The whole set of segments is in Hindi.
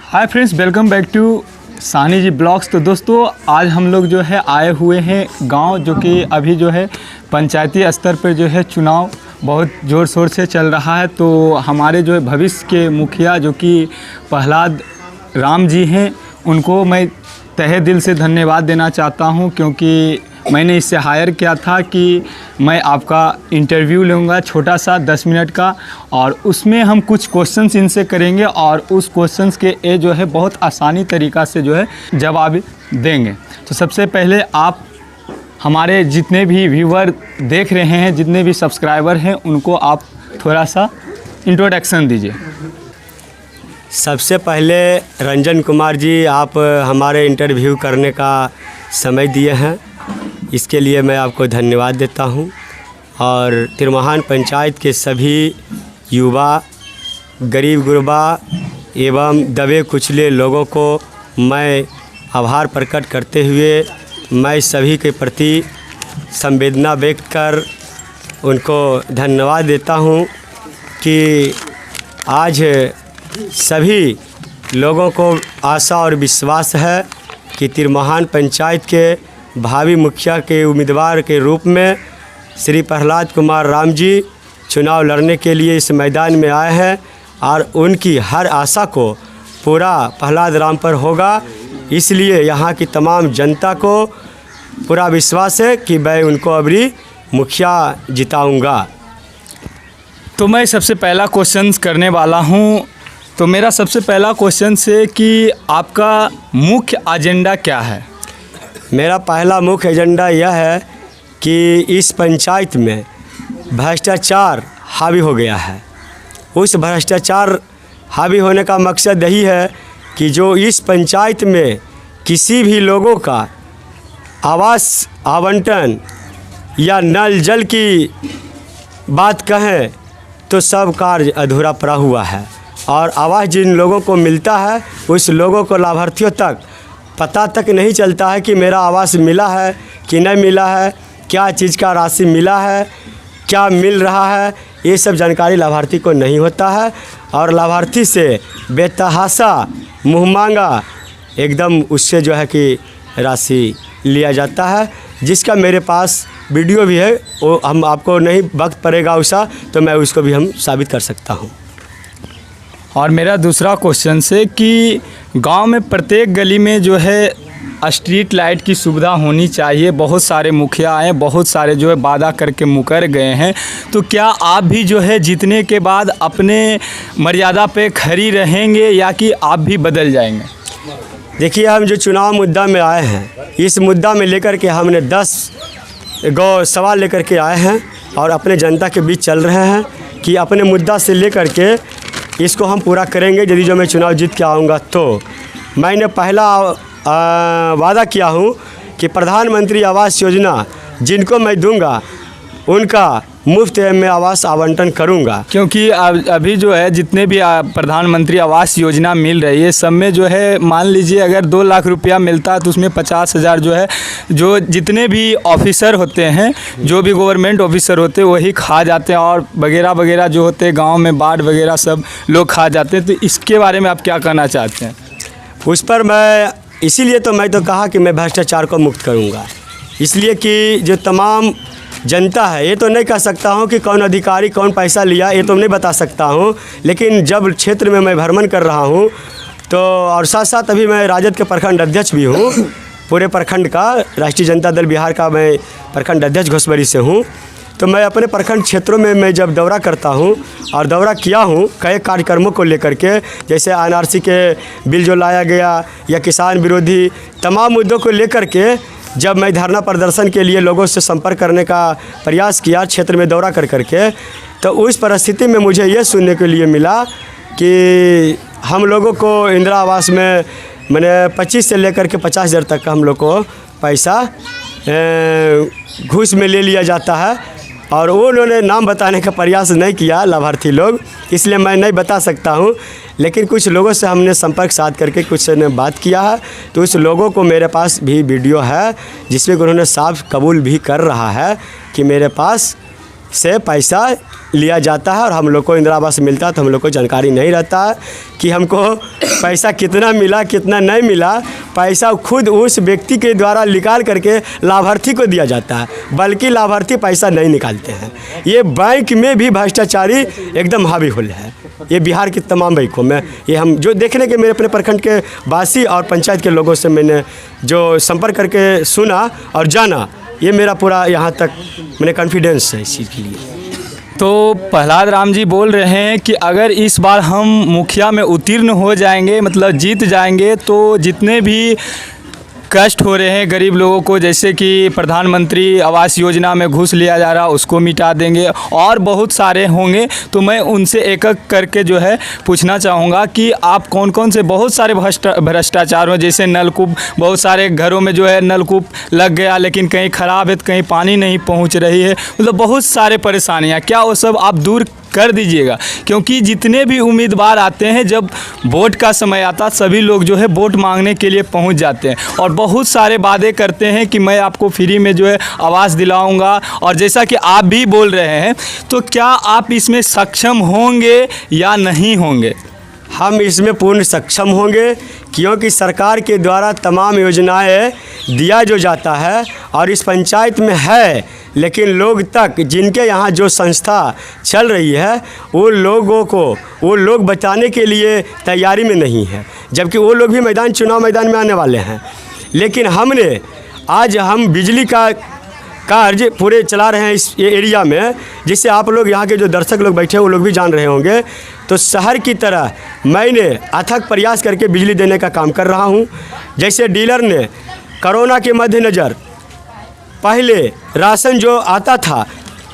Hi friends, welcome back to Sani ji blogs. तो दोस्तों, आज हम लोग जो है आए हुए हैं गांव, जो कि अभी जो है पंचायती स्तर पर जो है चुनाव बहुत ज़ोर शोर से चल रहा है। तो हमारे जो है भविष्य के मुखिया जो कि प्रहलाद राम जी हैं, उनको मैं तहे दिल से धन्यवाद देना चाहता हूं, क्योंकि मैंने इससे हायर किया था कि मैं आपका इंटरव्यू लूँगा छोटा सा 10 मिनट का, और उसमें हम कुछ क्वेश्चंस इनसे करेंगे और उस क्वेश्चंस के ये जो है बहुत आसानी तरीक़ा से जो है जवाब देंगे। तो सबसे पहले आप हमारे जितने भी व्यूवर देख रहे हैं, जितने भी सब्सक्राइबर हैं, उनको आप थोड़ा सा इंट्रोडक्शन दीजिए। सबसे पहले रंजन कुमार जी, आप हमारे इंटरव्यू करने का समय दिए हैं, इसके लिए मैं आपको धन्यवाद देता हूं। और तिरमाहान पंचायत के सभी युवा, गरीब गुरबा एवं दबे कुचले लोगों को मैं आभार प्रकट करते हुए मैं सभी के प्रति संवेदना व्यक्त कर उनको धन्यवाद देता हूं कि आज सभी लोगों को आशा और विश्वास है कि तिरमाहान पंचायत के भावी मुखिया के उम्मीदवार के रूप में श्री प्रहलाद कुमार राम जी चुनाव लड़ने के लिए इस मैदान में आए हैं, और उनकी हर आशा को पूरा प्रहलाद राम पर होगा। इसलिए यहाँ की तमाम जनता को पूरा विश्वास है कि मैं उनको अभी मुखिया जिताऊंगा। तो मैं सबसे पहला क्वेश्चन करने वाला हूँ। तो मेरा सबसे पहला क्वेश्चन है कि आपका मुख्य एजेंडा क्या है? मेरा पहला मुख्य एजेंडा यह है कि इस पंचायत में भ्रष्टाचार हावी हो गया है। उस भ्रष्टाचार हावी होने का मकसद यही है कि जो इस पंचायत में किसी भी लोगों का आवास आवंटन या नल जल की बात कहें तो सब कार्य अधूरा पड़ा हुआ है, और आवास जिन लोगों को मिलता है उस लोगों को लाभार्थियों तक पता तक नहीं चलता है कि मेरा आवास मिला है कि नहीं मिला है, क्या चीज़ का राशि मिला है, क्या मिल रहा है, ये सब जानकारी लाभार्थी को नहीं होता है। और लाभार्थी से बेतहाशा मुँह मांगा एकदम उससे जो है कि राशि लिया जाता है, जिसका मेरे पास वीडियो भी है। वो हम आपको नहीं वक्त पड़ेगा उसका, तो मैं उसको भी हम साबित कर सकता हूँ। और मेरा दूसरा क्वेश्चन है कि गांव में प्रत्येक गली में जो है स्ट्रीट लाइट की सुविधा होनी चाहिए। बहुत सारे मुखिया आए, बहुत सारे जो है वादा करके मुकर गए हैं। तो क्या आप भी जो है जीतने के बाद अपने मर्यादा पे खड़ी रहेंगे या कि आप भी बदल जाएंगे? देखिए, हम जो चुनाव मुद्दा में आए हैं, इस मुद्दा में लेकर के हमने 10 सवाल लेकर के आए हैं और अपने जनता के बीच चल रहे हैं कि अपने मुद्दा से लेकर के इसको हम पूरा करेंगे। यदि जो मैं चुनाव जीत के आऊँगा तो मैंने पहला वादा किया हूँ कि प्रधानमंत्री आवास योजना जिनको मैं दूंगा उनका मुफ्त में आवास आवंटन करूंगा। क्योंकि अभी जो है जितने भी प्रधानमंत्री आवास योजना मिल रही है, सब में जो है मान लीजिए अगर 2 लाख रुपया मिलता है तो उसमें 50,000 जो है, जो जितने भी ऑफिसर होते हैं, जो भी गवर्नमेंट ऑफिसर होते हैं, वही खा जाते हैं, और वगैरह वगैरह जो होते हैं गाँव में बाढ़ वगैरह सब लोग खा जाते हैं। तो इसके बारे में आप क्या कहना चाहते हैं? उस पर मैं इसीलिए तो मैं तो कहा कि मैं भ्रष्टाचार को मुक्त करूँगा, इसलिए कि जो तमाम जनता है, ये तो नहीं कह सकता हूँ कि कौन अधिकारी कौन पैसा लिया, ये तो नहीं बता सकता हूँ। लेकिन जब क्षेत्र में मैं भ्रमण कर रहा हूँ तो, और साथ साथ अभी मैं राजद के प्रखंड अध्यक्ष भी हूँ, पूरे प्रखंड का राष्ट्रीय जनता दल बिहार का मैं प्रखंड अध्यक्ष घोसबरी से हूँ। तो मैं अपने प्रखंड क्षेत्रों में मैं जब दौरा करता हूँ, और दौरा किया हूँ कई कार्यक्रमों को लेकर के, जैसे एनआरसी के बिल जो लाया गया या किसान विरोधी तमाम मुद्दों को लेकर के, जब मैं धरना प्रदर्शन के लिए लोगों से संपर्क करने का प्रयास किया क्षेत्र में दौरा कर करके, तो उस परिस्थिति में मुझे ये सुनने के लिए मिला कि हम लोगों को इंदिरा आवास में मैंने 25 से लेकर के 50,000 तक का हम लोग को पैसा घूस में ले लिया जाता है, और वो उन्होंने नाम बताने का प्रयास नहीं किया लाभार्थी लोग, इसलिए मैं नहीं बता सकता हूँ। लेकिन कुछ लोगों से हमने संपर्क साध करके कुछ ने बात किया है, तो उस लोगों को मेरे पास भी वीडियो है जिसमें उन्होंने साफ कबूल भी कर रहा है कि मेरे पास से पैसा लिया जाता है और हम लोग को इंदिरा आवास मिलता है तो हम लोग को जानकारी नहीं रहता है कि हमको पैसा कितना मिला कितना नहीं मिला। पैसा खुद उस व्यक्ति के द्वारा निकाल करके लाभार्थी को दिया जाता है, बल्कि लाभार्थी पैसा नहीं निकालते हैं। ये बैंक में भी भ्रष्टाचारी एकदम हावी हुल है। ये बिहार की तमाम बैंकों में ये हम जो देखने के मेरे अपने प्रखंड के वासी और पंचायत के लोगों से मैंने जो संपर्क करके सुना और जाना, ये मेरा पूरा यहाँ तक मैंने कॉन्फिडेंस है इस चीज़ के लिए। तो प्रहलाद राम जी बोल रहे हैं कि अगर इस बार हम मुखिया में उत्तीर्ण हो जाएंगे, मतलब जीत जाएंगे, तो जितने भी कष्ट हो रहे हैं गरीब लोगों को, जैसे कि प्रधानमंत्री आवास योजना में घूस लिया जा रहा उसको मिटा देंगे और बहुत सारे होंगे। तो मैं उनसे एक एक करके जो है पूछना चाहूँगा कि आप कौन कौन से बहुत सारे भ्रष्टाचार हो, जैसे नलकूप, बहुत सारे घरों में जो है नलकूप लग गया लेकिन कहीं ख़राब है तो कहीं पानी नहीं पहुँच रही है, मतलब बहुत सारे परेशानियाँ, क्या वो सब आप दूर कर दीजिएगा? क्योंकि जितने भी उम्मीदवार आते हैं, जब वोट का समय आता सभी लोग जो है वोट मांगने के लिए पहुंच जाते हैं और बहुत सारे वादे करते हैं कि मैं आपको फ्री में जो है आवास दिलाऊंगा। और जैसा कि आप भी बोल रहे हैं, तो क्या आप इसमें सक्षम होंगे या नहीं होंगे? हम इसमें पूर्ण सक्षम होंगे, क्योंकि सरकार के द्वारा तमाम योजनाएं दिया जो जाता है और इस पंचायत में है, लेकिन लोग तक जिनके यहाँ जो संस्था चल रही है वो लोगों को वो लोग बचाने के लिए तैयारी में नहीं है, जबकि वो लोग भी चुनाव मैदान में आने वाले हैं। लेकिन हमने आज हम बिजली का कार्य पूरे चला रहे हैं इस एरिया में, जिससे आप लोग यहाँ के जो दर्शक लोग बैठे हैं वो लोग भी जान रहे होंगे। तो शहर की तरह मैंने अथक प्रयास करके बिजली देने का काम कर रहा हूँ। जैसे डीलर ने कोरोना के मद्देनज़र पहले राशन जो आता था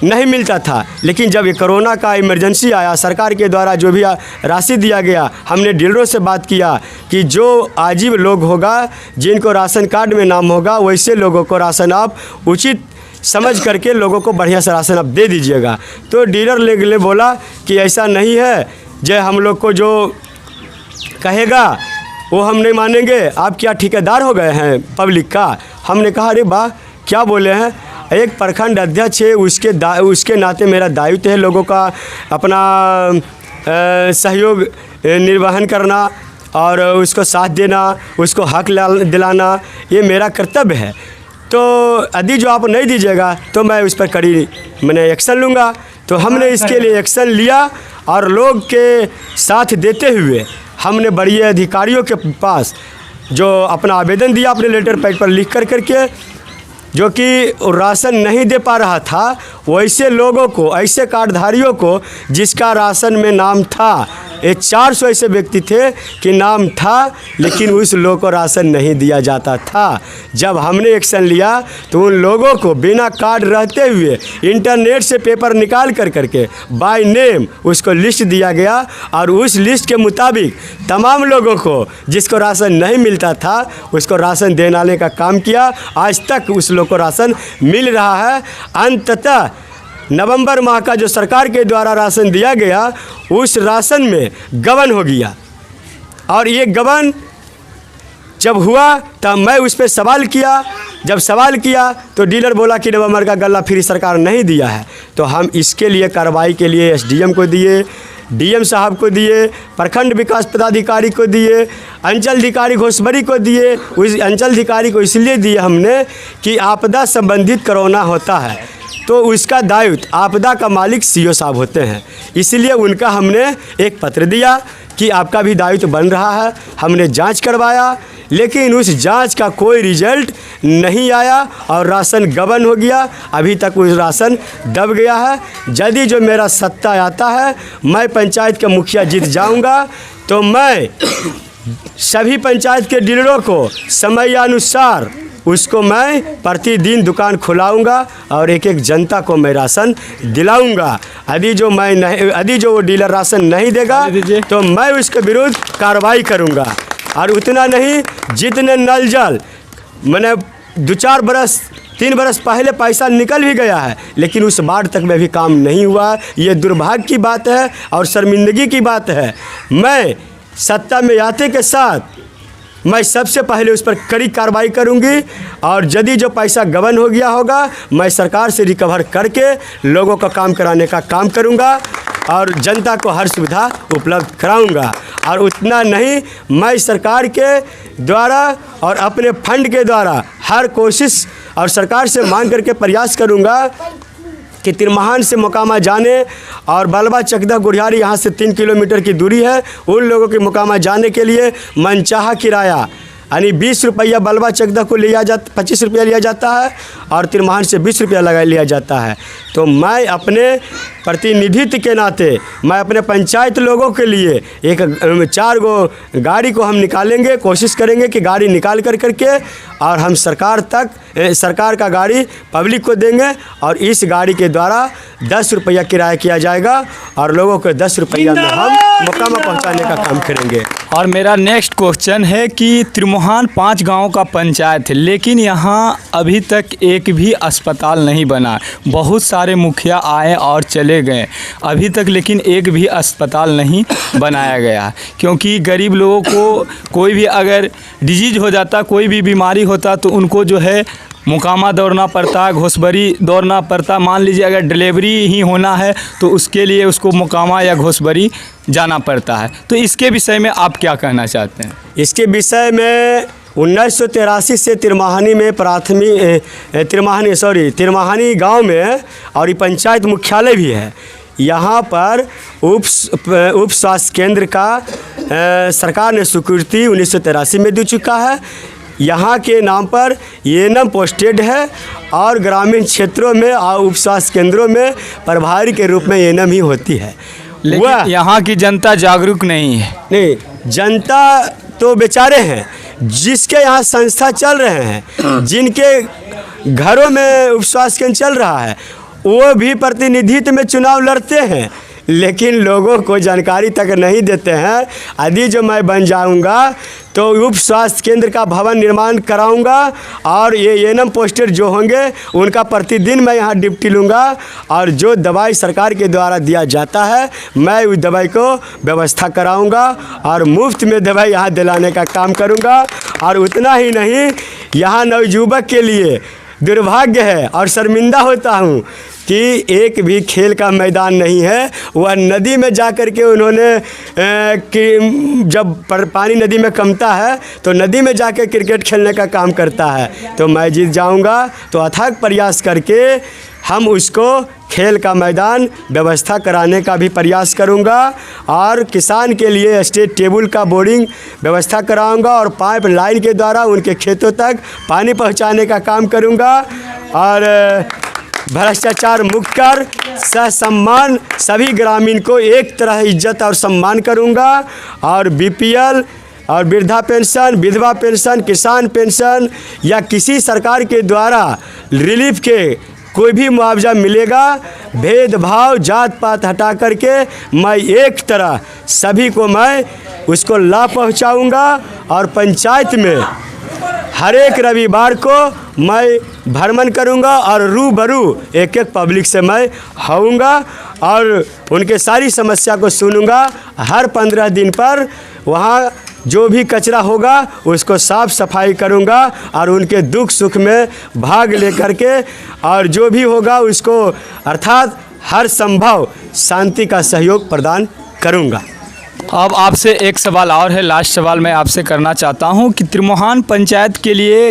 नहीं मिलता था, लेकिन जब ये कोरोना का इमरजेंसी आया, सरकार के द्वारा जो भी राशि दिया गया, हमने डीलरों से बात किया कि जो आजीव लोग होगा जिनको राशन कार्ड में नाम होगा वैसे लोगों को राशन आप उचित समझ करके लोगों को बढ़िया से राशन आप दे दीजिएगा। तो डीलर ले बोला कि ऐसा नहीं है, जो हम लोग को जो कहेगा वो हम नहीं मानेंगे, आप क्या ठेकेदार हो गए हैं पब्लिक का? हमने कहा अरे वाह क्या बोले हैं, एक प्रखंड अध्यक्ष है, उसके नाते मेरा दायित्व है लोगों का अपना सहयोग निर्वहन करना और उसको साथ देना, उसको हक दिलाना, ये मेरा कर्तव्य है। तो यदि जो आप नहीं दीजिएगा तो मैं उस पर कड़ी मैंने एक्शन लूँगा। तो हमने इसके लिए एक्शन लिया और लोग के साथ देते हुए हमने बड़े अधिकारियों के पास जो अपना आवेदन दिया अपने लेटर पैड पर लिख करके, जो कि राशन नहीं दे पा रहा था, वैसे लोगों को, ऐसे कार्डधारियों को जिसका राशन में नाम था, ये 400 ऐसे व्यक्ति थे कि नाम था लेकिन उस लोगों को राशन नहीं दिया जाता था। जब हमने एक्शन लिया तो उन लोगों को बिना कार्ड रहते हुए इंटरनेट से पेपर निकाल करके बाय नेम उसको लिस्ट दिया गया और उस लिस्ट के मुताबिक तमाम लोगों को जिसको राशन नहीं मिलता था उसको राशन देने का काम किया। आज तक उस लोग को राशन मिल रहा है। अंततः नवंबर माह का जो सरकार के द्वारा राशन दिया गया उस राशन में गबन हो गया, और ये गबन जब हुआ तब मैं उस पर सवाल किया। जब सवाल किया तो डीलर बोला कि नवंबर का गल्ला फ्री सरकार नहीं दिया है। तो हम इसके लिए कार्रवाई के लिए एसडीएम को दिए, डीएम साहब को दिए, प्रखंड विकास पदाधिकारी को दिए, अंचल अधिकारी घोषबरी को दिए। उस अंचल अधिकारी को इसलिए दिए हमने कि आपदा संबंधित कोरोना होता है तो उसका दायित्व आपदा का मालिक सीओ साहब होते हैं, इसलिए उनका हमने एक पत्र दिया कि आपका भी दायित्व बन रहा है। हमने जांच करवाया लेकिन उस जांच का कोई रिजल्ट नहीं आया और राशन गबन हो गया। अभी तक उस राशन दब गया है। यदि जो मेरा सत्ता आता है, मैं पंचायत का मुखिया जीत जाऊंगा, तो मैं सभी पंचायत के डीलरों को समयानुसार उसको मैं प्रतिदिन दुकान खुलाऊंगा और एक एक जनता को मैं राशन दिलाऊंगा। यदि जो वो डीलर राशन नहीं देगा तो मैं उसके विरुद्ध कार्रवाई करूंगा। और उतना नहीं, जितने नल जल मैंने 3 बरस पहले पैसा निकल भी गया है लेकिन उस बाढ़ तक में भी काम नहीं हुआ। ये दुर्भाग्य की बात है और शर्मिंदगी की बात है। मैं सत्ता में आते के साथ मैं सबसे पहले उस पर कड़ी कार्रवाई करूंगी और यदि जो पैसा गबन हो गया होगा मैं सरकार से रिकवर करके लोगों का काम कराने का काम करूंगा और जनता को हर सुविधा उपलब्ध कराऊंगा। और उतना नहीं, मैं सरकार के द्वारा और अपने फंड के द्वारा हर कोशिश और सरकार से मांग करके प्रयास करूंगा कि तिरमाहान से मोकामा जाने और बलवा चकदा गुढ़ियारी यहाँ से 3 किलोमीटर की दूरी है, उन लोगों के मोकामा जाने के लिए मनचाहा किराया यानी 20 रुपया बलवा चकदा को लिया जाता, 25 रुपया लिया जाता है और तिरमाहान से 20 रुपया लगा लिया जाता है। तो मैं अपने प्रतिनिधित्व के नाते मैं अपने पंचायत लोगों के लिए 4 गो गाड़ी को हम निकालेंगे, कोशिश करेंगे कि गाड़ी निकाल करके और हम सरकार का गाड़ी पब्लिक को देंगे और इस गाड़ी के द्वारा 10 रुपया किराया किया जाएगा और लोगों को 10 रुपया में हम मोकामा पहुंचाने का काम करेंगे। और मेरा नेक्स्ट क्वेश्चन है कि तिरमाहान 5 गांव का पंचायत है, लेकिन यहाँ अभी तक एक भी अस्पताल नहीं बना। बहुत सारे मुखिया आए और चले गए अभी तक, लेकिन एक भी अस्पताल नहीं बनाया गया, क्योंकि गरीब लोगों को कोई भी अगर डिजीज हो जाता, कोई भी बीमारी होता तो उनको जो है मोकामा दौड़ना पड़ता, घोसबरी दौड़ना पड़ता। मान लीजिए अगर डिलीवरी ही होना है तो उसके लिए उसको मोकामा या घोसबरी जाना पड़ता है। तो इसके विषय में आप क्या कहना चाहते हैं? इसके विषय में 1983 से तिरमाहानी में तिरमाहानी गांव में और ये पंचायत मुख्यालय भी है। यहाँ पर उप स्वास्थ्य केंद्र का सरकार ने स्वीकृति 1983 में दे चुका है। यहाँ के नाम पर एएनएम पोस्टेड है और ग्रामीण क्षेत्रों में और उप स्वास्थ्य केंद्रों में प्रभारी के रूप में एएनएम ही होती है। लेकिन यहाँ की जनता जागरूक नहीं है। नहीं, जनता तो बेचारे हैं, जिसके यहाँ संस्था चल रहे हैं, जिनके घरों में उप स्वास्थ्य केंद्र चल रहा है, वो भी प्रतिनिधित्व में चुनाव लड़ते हैं, लेकिन लोगों को जानकारी तक नहीं देते हैं। यदि जो मैं बन जाऊंगा तो उप स्वास्थ्य केंद्र का भवन निर्माण कराऊंगा और ये एएनएम पोस्टर जो होंगे उनका प्रतिदिन मैं यहाँ ड्यूटी लूँगा और जो दवाई सरकार के द्वारा दिया जाता है मैं उस दवाई को व्यवस्था कराऊंगा और मुफ्त में दवाई यहाँ दिलाने का काम करूँगा। और उतना ही नहीं, यहाँ नवयुवक के लिए दुर्भाग्य है और शर्मिंदा होता हूँ कि एक भी खेल का मैदान नहीं है। वह नदी में जा कर के उन्होंने कि जब पानी नदी में कमता है तो नदी में जाकर क्रिकेट खेलने का काम करता है। तो मैं जीत जाऊंगा तो अथक प्रयास करके हम उसको खेल का मैदान व्यवस्था कराने का भी प्रयास करूंगा और किसान के लिए स्टेट टेबल का बोरिंग व्यवस्था कराऊंगा और पाइप लाइन के द्वारा उनके खेतों तक पानी पहुंचाने का काम करूंगा और भ्रष्टाचार मुक्त कर सहसम्मान सभी ग्रामीण को एक तरह इज्जत और सम्मान करूंगा और बीपीएल और वृद्धा पेंशन, विधवा पेंशन, किसान पेंशन या किसी सरकार के द्वारा रिलीफ के कोई भी मुआवजा मिलेगा, भेदभाव जात पात हटा करके मैं एक तरह सभी को मैं उसको लाभ पहुंचाऊंगा और पंचायत में हर एक रविवार को मैं भ्रमण करूंगा और रूबरू एक पब्लिक से मैं होऊंगा और उनके सारी समस्या को सुनूंगा। हर 15 दिन पर वहाँ जो भी कचरा होगा उसको साफ सफाई करूंगा और उनके दुख सुख में भाग लेकर के और जो भी होगा उसको अर्थात हर संभव शांति का सहयोग प्रदान करूंगा। अब आपसे एक सवाल और है, लास्ट सवाल मैं आपसे करना चाहता हूं कि तिरमाहान पंचायत के लिए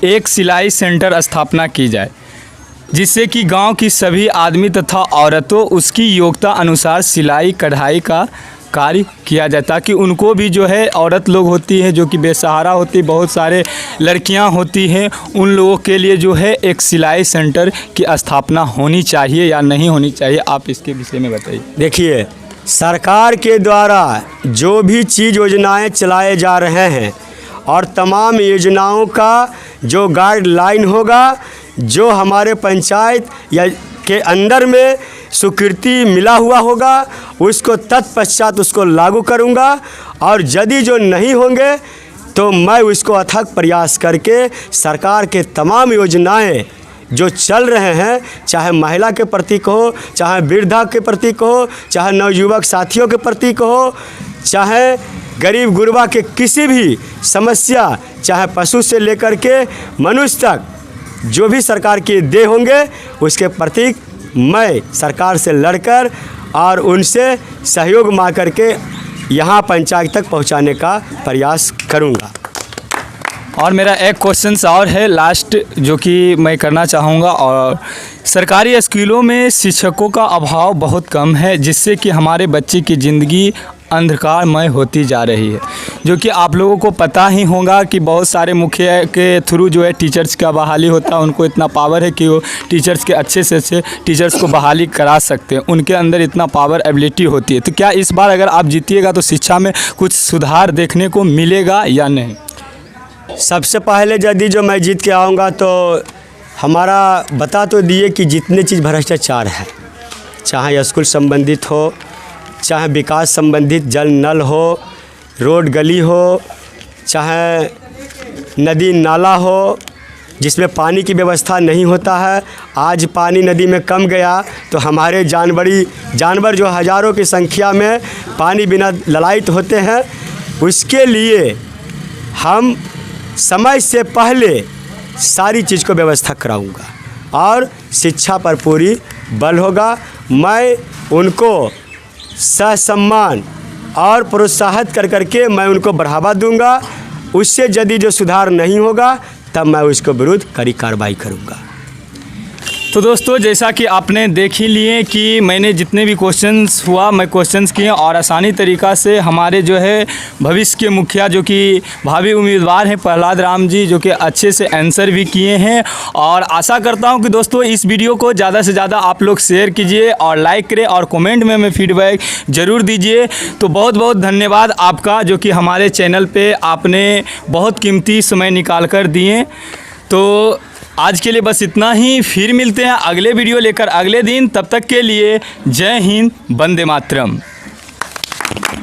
एक सिलाई सेंटर स्थापना की जाए, जिससे कि गांव की सभी आदमी तथा औरतों उसकी योग्यता अनुसार सिलाई कढ़ाई का कार्य किया जाए, ताकि उनको भी जो है औरत लोग होती है जो कि बेसहारा होती, बहुत सारे लड़कियां होती हैं, उन लोगों के लिए जो है एक सिलाई सेंटर की स्थापना होनी चाहिए या नहीं होनी चाहिए, आप इसके विषय में बताइए। देखिए, सरकार के द्वारा जो भी चीज़ योजनाएं चलाए जा रहे हैं और तमाम योजनाओं का जो गाइडलाइन होगा, जो हमारे पंचायत या के अंदर में स्वीकृति मिला हुआ होगा, उसको तत्पश्चात उसको लागू करूंगा और यदि जो नहीं होंगे तो मैं उसको अथक प्रयास करके सरकार के तमाम योजनाएं जो चल रहे हैं, चाहे महिला के प्रतीक हो, चाहे वृद्धा के प्रतीक हो, चाहे नवयुवक साथियों के प्रतीक हो, चाहे गरीब गुरबा के किसी भी समस्या, चाहे पशु से लेकर के मनुष्य तक जो भी सरकार के देह होंगे उसके प्रतीक मैं सरकार से लड़कर और उनसे सहयोग मांग करके यहाँ पंचायत तक पहुँचाने का प्रयास करूँगा। और मेरा एक क्वेश्चन और है लास्ट जो कि मैं करना चाहूँगा। और सरकारी स्कूलों में शिक्षकों का अभाव बहुत कम है, जिससे कि हमारे बच्चे की ज़िंदगी अंधकारमय होती जा रही है, जो कि आप लोगों को पता ही होगा कि बहुत सारे मुखिया के थ्रू जो है टीचर्स का बहाली होता है। उनको इतना पावर है कि वो टीचर्स के अच्छे से अच्छे टीचर्स को बहाली करा सकते हैं, उनके अंदर इतना पावर एबिलिटी होती है। तो क्या इस बार अगर आप जीतिएगा तो शिक्षा में कुछ सुधार देखने को मिलेगा या नहीं? सबसे पहले यदि जो मैं जीत के आऊँगा तो हमारा बता तो दिए कि जितने चीज़ भ्रष्टाचार है, चाहे स्कूल संबंधित हो, चाहे विकास संबंधित जल नल हो, रोड गली हो, चाहे नदी नाला हो जिसमें पानी की व्यवस्था नहीं होता है। आज पानी नदी में कम गया तो हमारे जानवर जो हज़ारों की संख्या में पानी बिना ललायित होते हैं, उसके लिए हम समय से पहले सारी चीज़ को व्यवस्था कराऊंगा और शिक्षा पर पूरी बल होगा। मैं उनको ससम्मान और प्रोत्साहित कर करके मैं उनको बढ़ावा दूंगा। उससे यदि जो सुधार नहीं होगा तब मैं उसको विरुद्ध कड़ी कार्रवाई करूंगा। तो दोस्तों, जैसा कि आपने देख ही लिए कि मैंने जितने भी क्वेश्चंस हुआ मैं क्वेश्चंस किए और आसानी तरीक़ा से हमारे जो है भविष्य के मुखिया जो कि भावी उम्मीदवार हैं प्रहलाद राम जी, जो कि अच्छे से आंसर भी किए हैं। और आशा करता हूं कि दोस्तों इस वीडियो को ज़्यादा से ज़्यादा आप लोग शेयर कीजिए और लाइक करें और कमेंट में हमें फीडबैक ज़रूर दीजिए। तो बहुत बहुत धन्यवाद आपका, जो कि हमारे चैनल पर आपने बहुत कीमती समय निकाल कर दिए। तो आज के लिए बस इतना ही, फिर मिलते हैं अगले वीडियो लेकर अगले दिन। तब तक के लिए जय हिंद, वंदे मातरम।